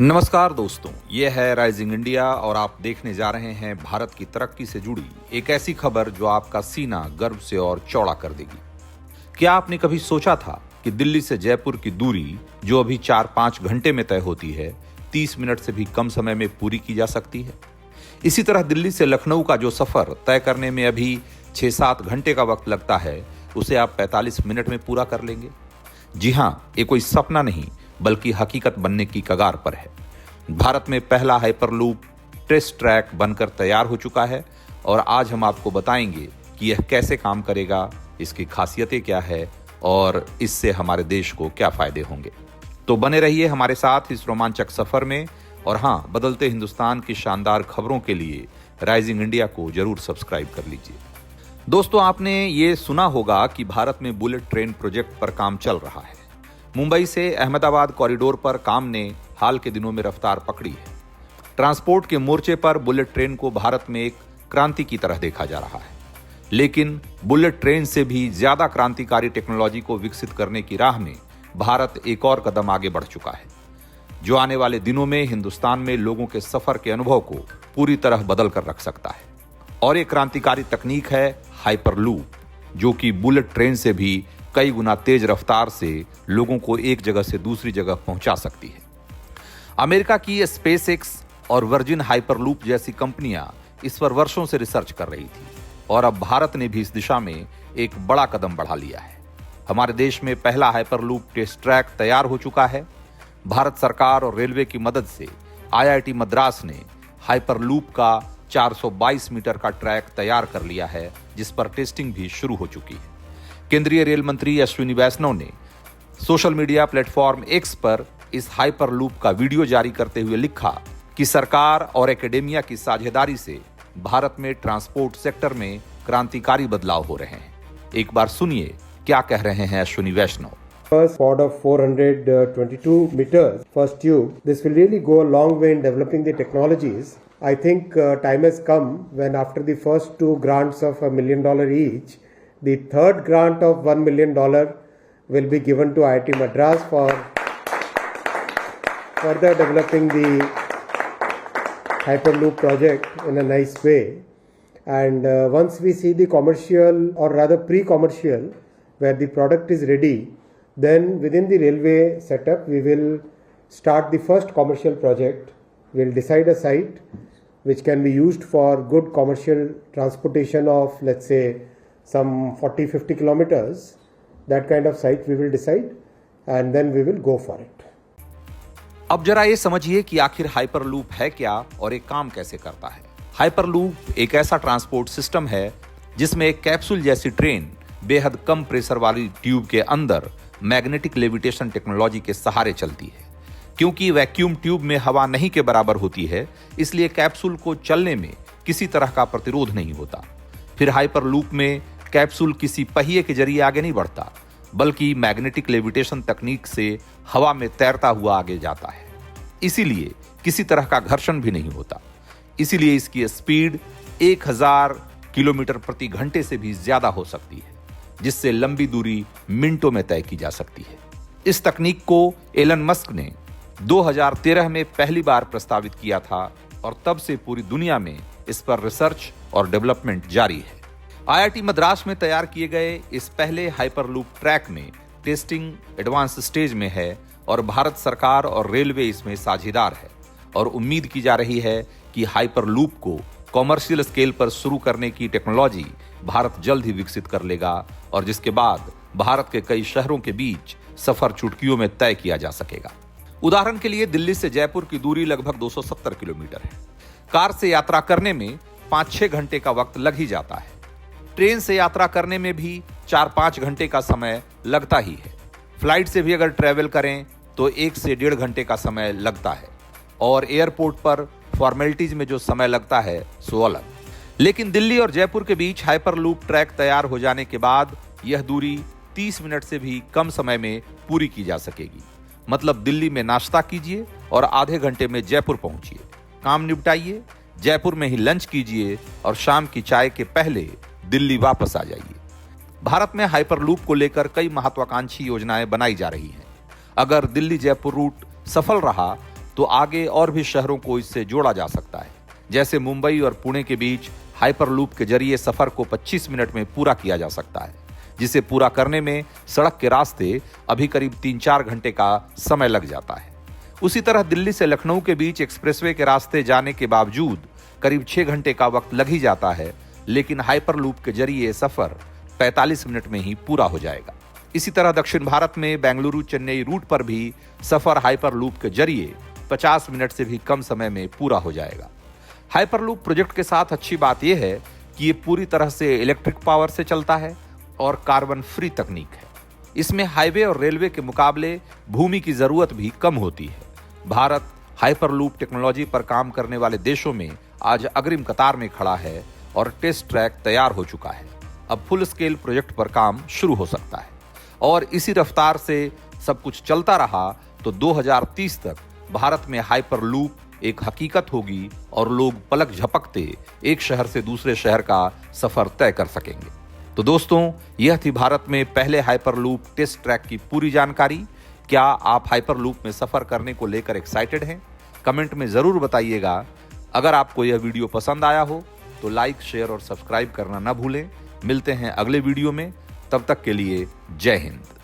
नमस्कार दोस्तों, ये है राइजिंग इंडिया और आप देखने जा रहे हैं भारत की तरक्की से जुड़ी एक ऐसी खबर जो आपका सीना गर्व से और चौड़ा कर देगी। क्या आपने कभी सोचा था कि दिल्ली से जयपुर की दूरी जो अभी 4-5 घंटे में तय होती है 30 मिनट से भी कम समय में पूरी की जा सकती है। इसी तरह दिल्ली से लखनऊ का जो सफर तय करने में अभी 6-7 घंटे का वक्त लगता है उसे आप 45 मिनट में पूरा कर लेंगे। जी हां, ये कोई सपना नहीं बल्कि हकीकत बनने की कगार पर है। भारत में पहला हाइपरलूप टेस्ट ट्रैक बनकर तैयार हो चुका है और आज हम आपको बताएंगे कि यह कैसे काम करेगा, इसकी खासियतें क्या है और इससे हमारे देश को क्या फायदे होंगे। तो बने रहिए हमारे साथ इस रोमांचक सफर में और हाँ, बदलते हिंदुस्तान की शानदार खबरों के लिए राइजिंग इंडिया को जरूर सब्सक्राइब कर लीजिए। दोस्तों, आपने ये सुना होगा कि भारत में बुलेट ट्रेन प्रोजेक्ट पर काम चल रहा है। मुंबई से अहमदाबाद कॉरिडोर पर काम ने हाल के दिनों में रफ्तार पकड़ी है। ट्रांसपोर्ट के मोर्चे पर बुलेट ट्रेन को भारत में एक क्रांति की तरह देखा जा रहा है, लेकिन बुलेट ट्रेन से भी ज्यादा क्रांतिकारी टेक्नोलॉजी को विकसित करने की राह में भारत एक और कदम आगे बढ़ चुका है, जो आने वाले दिनों में हिंदुस्तान में लोगों के सफर के अनुभव को पूरी तरह बदल कर रख सकता है। और एक क्रांतिकारी तकनीक है हाइपरलूप, जो कि बुलेट ट्रेन से भी कई गुना तेज रफ्तार से लोगों को एक जगह से दूसरी जगह पहुंचा सकती है। अमेरिका की स्पेसएक्स और वर्जिन हाइपरलूप जैसी कंपनियां इस पर वर्षों से रिसर्च कर रही थी और अब भारत ने भी इस दिशा में एक बड़ा कदम बढ़ा लिया है। हमारे देश में पहला हाइपरलूप टेस्ट ट्रैक तैयार हो चुका है। भारत सरकार और रेलवे की मदद से आईआईटी मद्रास ने हाइपरलूप का 422 मीटर का ट्रैक तैयार कर लिया है, जिस पर टेस्टिंग भी शुरू हो चुकी है। केंद्रीय रेल मंत्री अश्विनी वैष्णव ने सोशल मीडिया प्लेटफॉर्म एक्स पर इस हाइपरलूप का वीडियो जारी करते हुए लिखा कि सरकार और एकेडेमिया की साझेदारी से भारत में ट्रांसपोर्ट सेक्टर में क्रांतिकारी बदलाव हो रहे हैं। एक बार सुनिए क्या कह रहे हैं अश्विनी वैष्णव। First pod of 422 meters, first tube. This will really go a long way in developing the technologies. I think time has come when after the first two grants of $1 million each, the third grant of $1 million will be given to IIT Madras for further developing the Hyperloop project in a nice way. And once we see the commercial or rather pre-commercial where the product is ready, then within the railway setup we will start the first commercial project. We'll decide a site which can be used for good commercial transportation of, let's say, some 40-50 kilometers. That kind of site we will decide and then we will go for it. अब जरा ये समझिए कि आखिर hyperloop है क्या और एक काम कैसे करता है। हाइपरलूप एक ऐसा ट्रांसपोर्ट सिस्टम है जिसमें एक कैप्सूल जैसी ट्रेन बेहद कम प्रेशर वाली ट्यूब के अंदर मैग्नेटिक लेविटेशन टेक्नोलॉजी के सहारे चलती है। क्योंकि वैक्यूम ट्यूब में हवा नहीं के बराबर होती है, इसलिए कैप्सूल को चलने में किसी तरह का प्रतिरोध नहीं होता। फिर हाइपरलूप में कैप्सूल किसी पहिए के जरिए आगे नहीं बढ़ता, बल्कि मैग्नेटिक लेविटेशन तकनीक से हवा में तैरता हुआ आगे जाता है। इसीलिए किसी तरह का घर्षण भी नहीं होता। इसीलिए इसकी स्पीड 1000 किलोमीटर प्रति घंटे से भी ज्यादा हो सकती है, जिससे लंबी दूरी मिनटों में तय की जा सकती है। इस तकनीक को एलन मस्क ने 2013 में पहली बार प्रस्तावित किया था और तब से पूरी दुनिया में इस पर रिसर्च और डेवलपमेंट जारी है। आईआईटी मद्रास में तैयार किए गए इस पहले हाइपरलूप ट्रैक में टेस्टिंग एडवांस स्टेज में है और भारत सरकार और रेलवे इसमें साझेदार है और उम्मीद की जा रही है कि हाइपरलूप को कॉमर्शियल स्केल पर शुरू करने की टेक्नोलॉजी भारत जल्द ही विकसित कर लेगा और जिसके बाद भारत के कई शहरों के बीच सफर चुटकियों में तय किया जा सकेगा। उदाहरण के लिए दिल्ली से जयपुर की दूरी लगभग 270 किलोमीटर है। कार से यात्रा करने में 5-6 घंटे का वक्त लग ही जाता है। ट्रेन से यात्रा करने में भी 4-5 घंटे का समय लगता ही है। फ्लाइट से भी अगर ट्रैवल करें तो 1 से 1.5 घंटे का समय लगता है और एयरपोर्ट पर फॉर्मेलिटीज में जो समय लगता है सो अलग। लेकिन दिल्ली और जयपुर के बीच हाइपरलूप ट्रैक तैयार हो जाने के बाद यह दूरी 30 मिनट से भी कम समय में पूरी की जा सकेगी। मतलब दिल्ली में नाश्ता कीजिए और आधे घंटे में जयपुर पहुंचिए, काम निपटाइए, जयपुर में ही लंच कीजिए और शाम की चाय के पहले दिल्ली वापस आ जाइए। भारत में हाइपरलूप को लेकर कई महत्वाकांक्षी योजनाएं बनाई जा रही हैं। अगर दिल्ली जयपुर रूट सफल रहा तो आगे और भी शहरों को इससे जोड़ा जा सकता है। जैसे मुंबई और पुणे के बीच हाइपरलूप के जरिए सफर को 25 मिनट में पूरा किया जा सकता है, जिसे पूरा करने में सड़क के रास्ते अभी करीब 3-4 घंटे का समय लग जाता है। उसी तरह दिल्ली से लखनऊ के बीच एक्सप्रेसवे के रास्ते जाने के बावजूद करीब 6 घंटे का वक्त लग ही जाता है, लेकिन हाइपरलूप के जरिए सफर 45 मिनट में ही पूरा हो जाएगा। इसी तरह दक्षिण भारत में बेंगलुरु चेन्नई रूट पर भी सफर हाइपरलूप के जरिए 50 मिनट से भी कम समय में पूरा हो जाएगा। हाइपरलूप प्रोजेक्ट के साथ अच्छी बात यह है कि ये पूरी तरह से इलेक्ट्रिक पावर से चलता है और कार्बन फ्री तकनीक है। इसमें हाईवे और रेलवे के मुकाबले भूमि की जरूरत भी कम होती है। भारत हाइपरलूप टेक्नोलॉजी पर काम करने वाले देशों में आज अग्रिम कतार में खड़ा है और टेस्ट ट्रैक तैयार हो चुका है। अब फुल स्केल प्रोजेक्ट पर काम शुरू हो सकता है और इसी रफ्तार से सब कुछ चलता रहा तो 2030 तक भारत में हाइपरलूप एक हकीकत होगी और लोग पलक झपकते एक शहर से दूसरे शहर का सफर तय कर सकेंगे। तो दोस्तों, यह थी भारत में पहले हाइपरलूप टेस्ट ट्रैक की पूरी जानकारी। क्या आप हाइपरलूप में सफर करने को लेकर एक्साइटेड हैं? कमेंट में जरूर बताइएगा। अगर आपको यह वीडियो पसंद आया हो तो लाइक, शेयर और सब्सक्राइब करना ना भूलें। मिलते हैं अगले वीडियो में, तब तक के लिए जय हिंद।